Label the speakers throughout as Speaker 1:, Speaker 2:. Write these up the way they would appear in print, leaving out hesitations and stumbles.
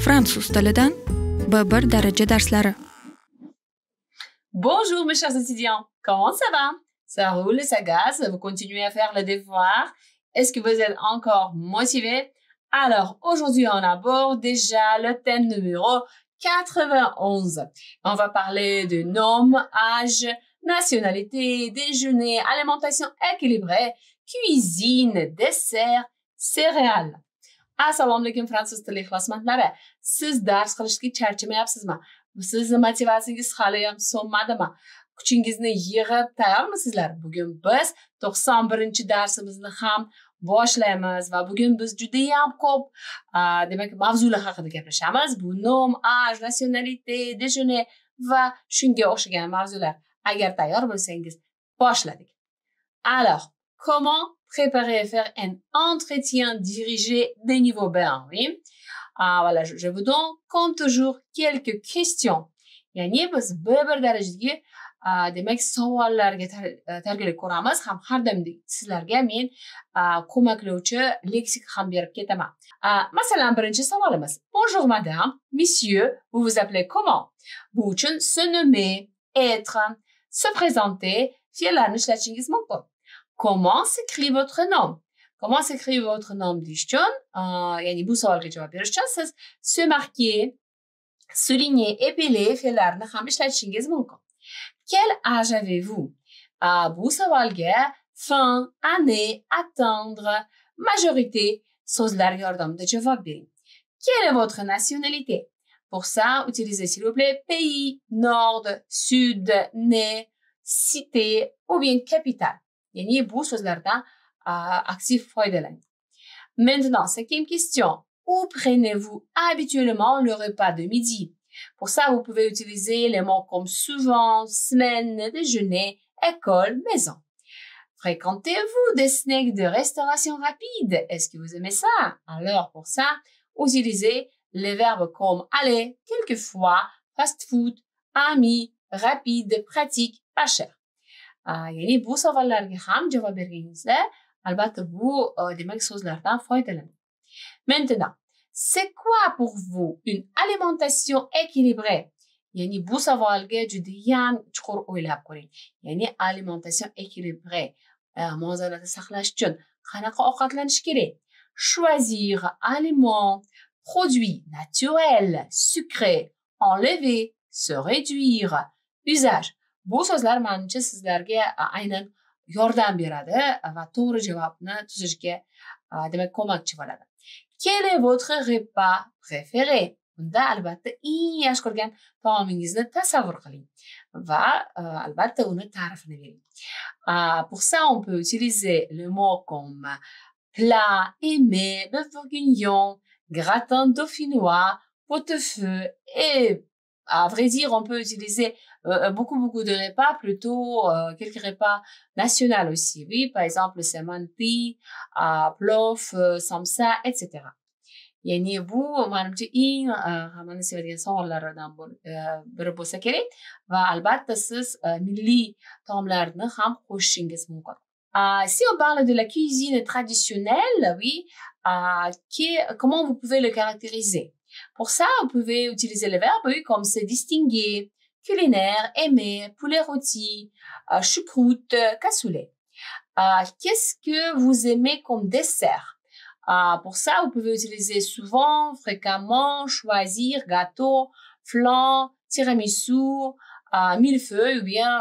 Speaker 1: Fransuz tilidan B1 daraja darslari.
Speaker 2: Bonjour mes chers étudiants, comment ça va? Ça roule, ça gaz, vous continuez à faire le devoir? Est-ce que vous êtes encore motivés? Alors, aujourd'hui, on aborde déjà le thème numéro 91. On va parler de nom, âge, nationalité, déjeuner, alimentation équilibrée, cuisine, dessert, céréales. Assalomu alaykum fransuz tili ixlosmandlari. Siz dars qilishga charchamayapsizmi? Siz motivatsiyangiz hali ham so'nmadimi? Kuchingizni yig'ib tayyormisizlar? Bugun biz 91-darsimizni ham boshlaymiz va bugun biz juda ham ko'p demak mavzular haqida gaplashamiz. Bu nom, âge, nationalité, déjeuner va shunga o'xshagan mavzular. Agar tayyor bo'lsangiz, boshladik. Alors, comment préparer et faire un entretien dirigé des niveaux B1, oui? Voilà, je vous donne comme toujours quelques questions. Yani biz B1 darajadagi demak savollarga targ'ib ko'ramiz. Ham har doimdek sizlarga men ko'maklovchi leksika ham berib ketaman. Masalan, birinchi savolimiz. Bonjour madame, monsieur, vous vous appelez comment? Bu uchun se nommer, être, se présenter fe'llarni ishlatishingiz mumkin. Comment s'écrit votre nom? Comment s'écrit votre nom deyish uchun, ya'ni bu savolga javob berish uchun siz se marquer, souligner, épeler fe'llarni ham ishlatishingiz mumkin. Quel âge avez-vous? Bu savolga fin, année, attendre, majorité so'zlar yordamida javob bering. Quelle est votre nationalité? Pour ça, utilisez s'il vous plaît pays, nord, sud, né, cité ou bien capitale. Yani bu so'zlardan aktiv foydalaning. Maintenant, cinquième question. Où prenez-vous habituellement le repas de midi? Pour ça, vous pouvez utiliser les mots comme souvent, semaine, déjeuner, école, maison. Fréquentez-vous des snacks de restauration rapide? Est-ce que vous aimez ça? Alors, pour ça, utilisez les verbes comme aller, quelquefois, fast food, ami, rapide, pratique, pas cher. Yani bu savollarga ham javob berganingizda, albatta bu demak so'zlardan foydalaning. Maintenant, c'est quoi pour vous une alimentation équilibrée? Yani bu savolga juda ham chuqur o'ylab ko'ring. Yani alimentation équilibrée, muvozanatni saqlash uchun qanaqa ovqatlanish kerak? Choisir aliments, produits naturels, sucrés, enlever, se réduire, usage. Bu so'zlar menimcha sizlarga aynan yordam beradi va to'g'ri javobni tuzishga demak ko'makchi bo'ladi. Quel est votre repas préféré? Bunda albatta eng yaxshi ko'rgan taomingizni tasavvur qiling va albatta uni ta'rifini bering. Pour ça, on peut utiliser le mot comme plat, émets, bœuf bourguignon, gratin dauphinois, pot-au-feu et à vrai dire, on peut utiliser beaucoup de repas, plutôt quelques repas nationaux aussi. Oui, par exemple, semanti, plov, samsa, etc. Yani bu menimcha eng hammani sevadigan savollardan biri bo'lsa kerak va albatta siz milliy taomlarni ham qo'shishingiz mumkin. Si on parle de la cuisine traditionnelle, oui, comment vous pouvez le caractériser? Pour ça, vous pouvez utiliser les verbes oui, comme se distinguer, culinaire, aimer, poulet rôti, choucroute, cassoulet. Qu'est-ce que vous aimez comme dessert? Pour ça, vous pouvez utiliser souvent, fréquemment, choisir, gâteau, flan, tiramisu, millefeuille ou bien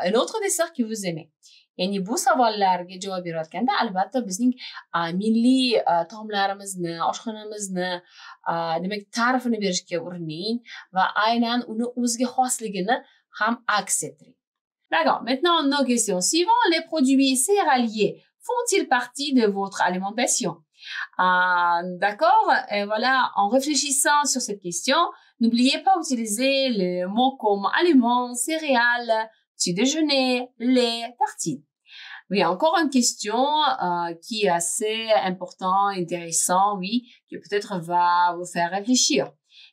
Speaker 2: un autre dessert que vous aimez. Yani bu savollarga javob berayotganda albatta bizning milliy taomlarimizni, oshxonamizni demak ta'rifini berishga urining va aynan uni o'ziga xosligini ham aks ettiring. D'accord. Maintenant, nos questions suivantes. Les produits céréaliers font-ils partie de votre alimentation? D'accord. Et voilà, en réfléchissant sur cette question, n'oubliez pas d'utiliser les mots comme aliments, céréales, petit déjeuner, lait, tartine. Oui, encore une question qui est assez important, intéressant, oui, qui peut-être va vous faire réfléchir.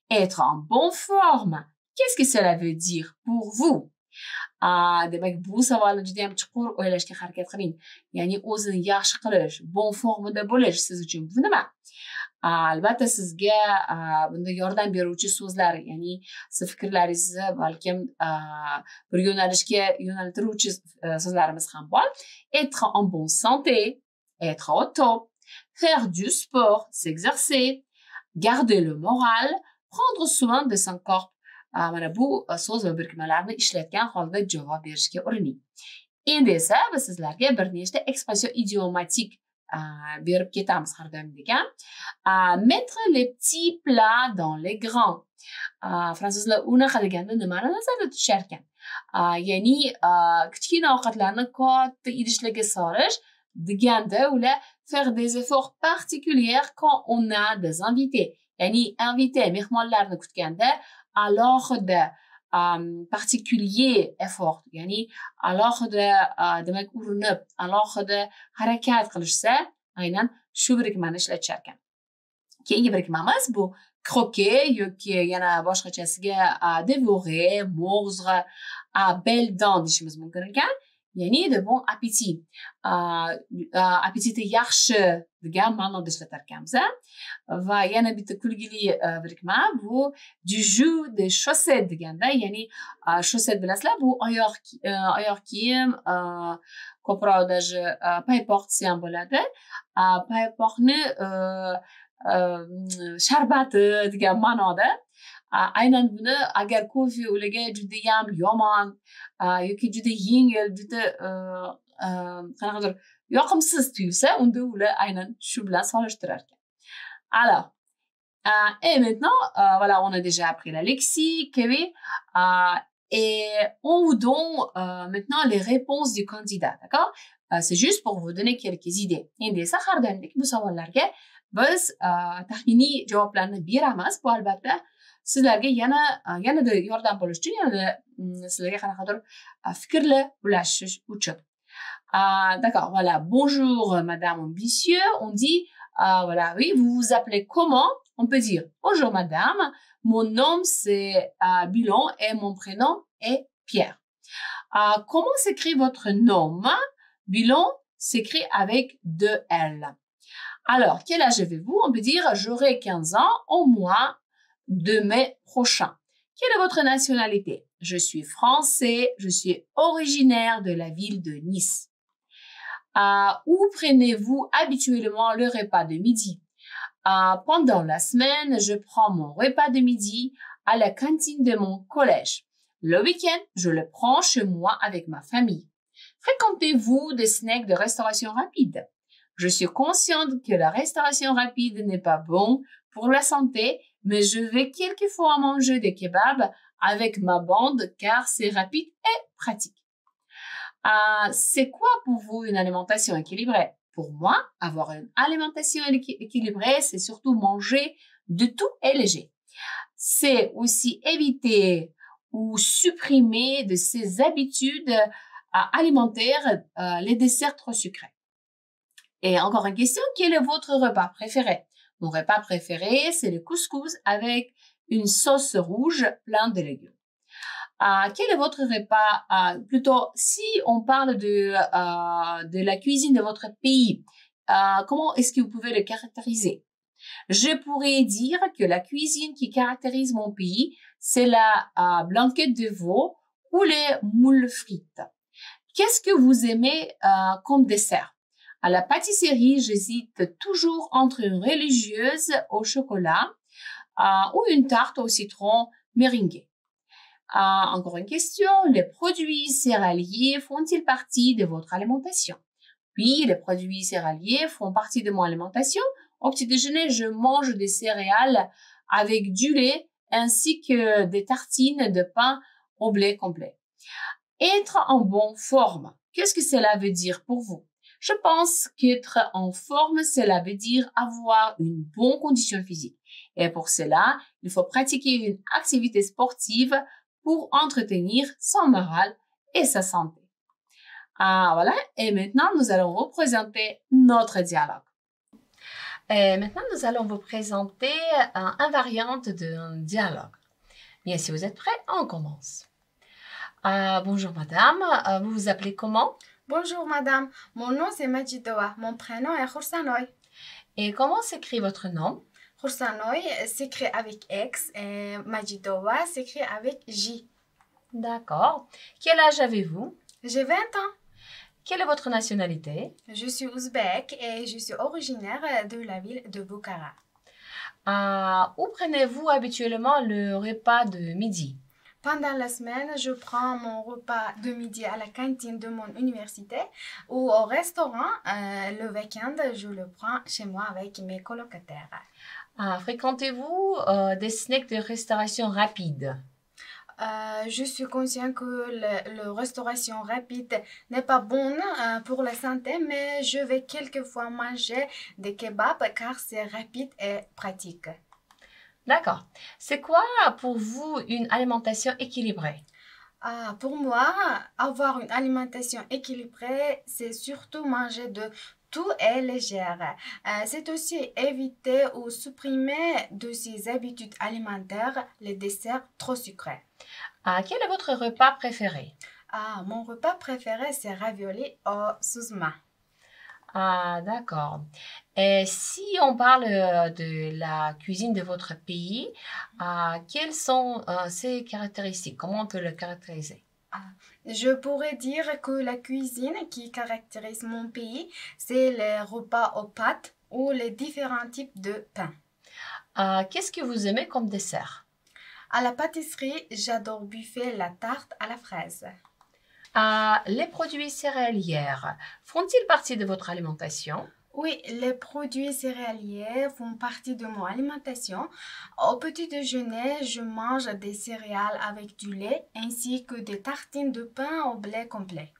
Speaker 2: Être en bonne forme, qu'est-ce que cela veut dire pour vous? demak bu savolni juda ham chuqur o'ylashga harakat qiling. Ya'ni o'zini yaxshi qilish, bon formada bo'lish siz uchun bu nima? Albatta sizga bunda yordam beruvchi so'zlar, ya'ni siz fikrlaringizni balkim bir yo'nalishga yo'naltiruvchi so'zlarimiz ham bor. Être en bonne santé, être au top, faire du sport, s'exercer, garder le moral, prendre soin de son corps. Mana bu so'z va birikmalarni ishlatgan holda javob berishga urining. Endi esa biz sizlarga bir nechta ekspression idiomatik berib ketamiz har doim degan. Mettre les petits plats dans les grands. Fransuzlar unaqa deganda nimani nazarda tutishar ekan? Ya'ni kichkina ovqatlarni katta idishlarga solish deganda ular faire des efforts particuliers quand on a des invités. Ya'ni invité mehmonlarni kutganda alohida particulier effort, ya'ni alohida demak urinib, alohida harakat qilishsa, aynan shu birikmani ishlatishar ekan. Keyingi birikmamiz bu croquer yoki yana boshqachasiga dévorer, mordre, belle dent deyishimiz mumkin ekan. Ya'ni de bon appétit. Appetiti yaxshi degan ma'noda ishlatar ekanmiz. Va yana bitta kulgili birikma bu du jus de chaussette deganda, ya'ni chaussette bilasizlar, bu oyoq kiyim, ko'proq даже paypoq desa ham bo'ladi. Paypoqni sharbati degan ma'noda. Aynan buni agar kofe ularga juda ham yomon yoki juda yengil, juda qanaqadir yoqimsiz tuyulsa, unda ular aynan shu bilan solishtirar ekan. Alors, et maintenant, voilà, on a déjà appris la lexique, oui, et on vous donne maintenant les réponses du candidat, d'accord? C'est juste pour vous donner quelques idées. Endi esa har doimdek bu savollarga biz taxminiy javoblarni beramiz. Bu albatta sizlarga yanada yordam bo'lish uchun, yanada sizlarga qanaqadir fikrlar ulashish uchun. D'accord, voilà. Bonjour, madame ou monsieur. On dit, voilà, oui, vous vous appelez comment? On peut dire, bonjour, madame. Mon nom, c'est Bilon et mon prénom est Pierre. Comment s'écrit votre nom? Bilon s'écrit avec 2 L. Alors, quel âge avez-vous? On peut dire, j'aurai 15 ans au mois de mai prochain. Quelle est votre nationalité? Je suis français, je suis originaire de la ville de Nice. Où prenez-vous habituellement le repas de midi? Pendant la semaine, je prends mon repas de midi à la cantine de mon collège. Le week-end, je le prends chez moi avec ma famille. Fréquentez-vous des snacks de restauration rapide? Je suis consciente que la restauration rapide n'est pas bon pour la santé, mais je vais quelquefois manger des kebabs avec ma bande car c'est rapide et pratique. C'est quoi pour vous une alimentation équilibrée? Pour moi, avoir une alimentation équilibrée, c'est surtout manger de tout et léger. C'est aussi éviter ou supprimer de ses habitudes alimentaires les desserts trop sucrés. Et encore une question, quel est votre repas préféré? Mon repas préféré, c'est le couscous avec une sauce rouge plein de légumes. Quel est votre repas? Plutôt, si on parle de la cuisine de votre pays, comment est-ce que vous pouvez le caractériser? Je pourrais dire que la cuisine qui caractérise mon pays, c'est la blanquette de veau ou les moules frites. Qu'est-ce que vous aimez comme dessert? À la pâtisserie, j'hésite toujours entre une religieuse au chocolat ou une tarte au citron meringuée. Encore une question, les produits céréaliers font-ils partie de votre alimentation? Oui, les produits céréaliers font partie de mon alimentation. Au petit déjeuner, je mange des céréales avec du lait ainsi que des tartines de pain au blé complet. Être en bonne forme, qu'est-ce que cela veut dire pour vous? Je pense qu'être en forme, cela veut dire avoir une bonne condition physique. Et pour cela, il faut pratiquer une activité sportive pour entretenir son moral et sa santé. Voilà. Et maintenant, nous allons vous présenter notre dialogue. Maintenant, nous allons vous présenter un variante d'un dialogue. Bien, si vous êtes prêts, on commence. Bonjour madame, vous vous appelez comment?
Speaker 3: Bonjour madame, mon nom c'est Majidowa, mon prénom est Khorsanoy.
Speaker 2: Et comment s'écrit votre nom?
Speaker 3: Khorsanoy s'écrit avec X et Majidowa s'écrit avec J.
Speaker 2: D'accord. Quel âge avez-vous?
Speaker 3: J'ai 20 ans.
Speaker 2: Quelle est votre nationalité?
Speaker 3: Je suis ouzbek et je suis originaire de la ville de Bukhara.
Speaker 2: Où prenez-vous habituellement le repas de midi?
Speaker 3: Pendant la semaine, je prends mon repas de midi à la cantine de mon université ou au restaurant. Le week-end, je le prends chez moi avec mes colocataires.
Speaker 2: Fréquentez-vous des snacks de restauration rapide?
Speaker 3: Je suis consciente que la restauration rapide n'est pas bonne pour la santé, mais je vais quelquefois manger des kebabs car c'est rapide et pratique.
Speaker 2: D'accord. C'est quoi pour vous une alimentation équilibrée?
Speaker 3: Pour moi, avoir une alimentation équilibrée, c'est surtout manger de tout et légère. C'est aussi éviter ou supprimer de ses habitudes alimentaires les desserts trop sucrés.
Speaker 2: Quel est votre repas préféré?
Speaker 3: Mon repas préféré, c'est ravioli au suzma.
Speaker 2: D'accord. Et si on parle de la cuisine de votre pays, quelles sont ses caractéristiques? Comment on peut le caractériser?
Speaker 3: Je pourrais dire que la cuisine qui caractérise mon pays, c'est les repas aux pâtes ou les différents types de pain.
Speaker 2: Qu'est-ce que vous aimez comme dessert?
Speaker 3: À la pâtisserie, j'adore buffet la tarte à la fraise.
Speaker 2: Les produits céréaliers font-ils partie de votre alimentation?
Speaker 3: Oui, les produits céréaliers font partie de mon alimentation. Au petit déjeuner, je mange des céréales avec du lait ainsi que des tartines de pain au blé complet.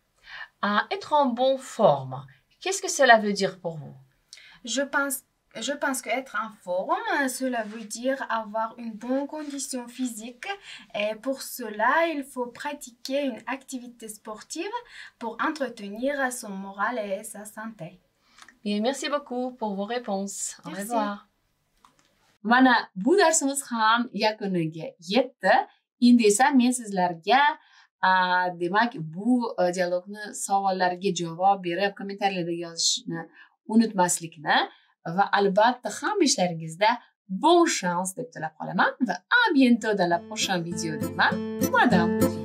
Speaker 2: Être en bonne forme, qu'est-ce que cela veut dire pour vous?
Speaker 3: Je pense qu'être en forme, cela veut dire avoir une bonne condition physique et pour cela, il faut pratiquer une activité sportive pour entretenir son moral et sa santé.
Speaker 2: Et merci beaucoup pour vos réponses. Au
Speaker 3: Merci.
Speaker 2: revoir. Mana bu darsimiz ham yakuniga yetdi. Endi esa men sizlarga demak bu dialogni savollarga javob berib kommentariyada yozishni unutmaslikni va albatta hamma ishlaringizda bon chance deb tilab qolaman va à bientôt dans la prochaine vidéo de Madame.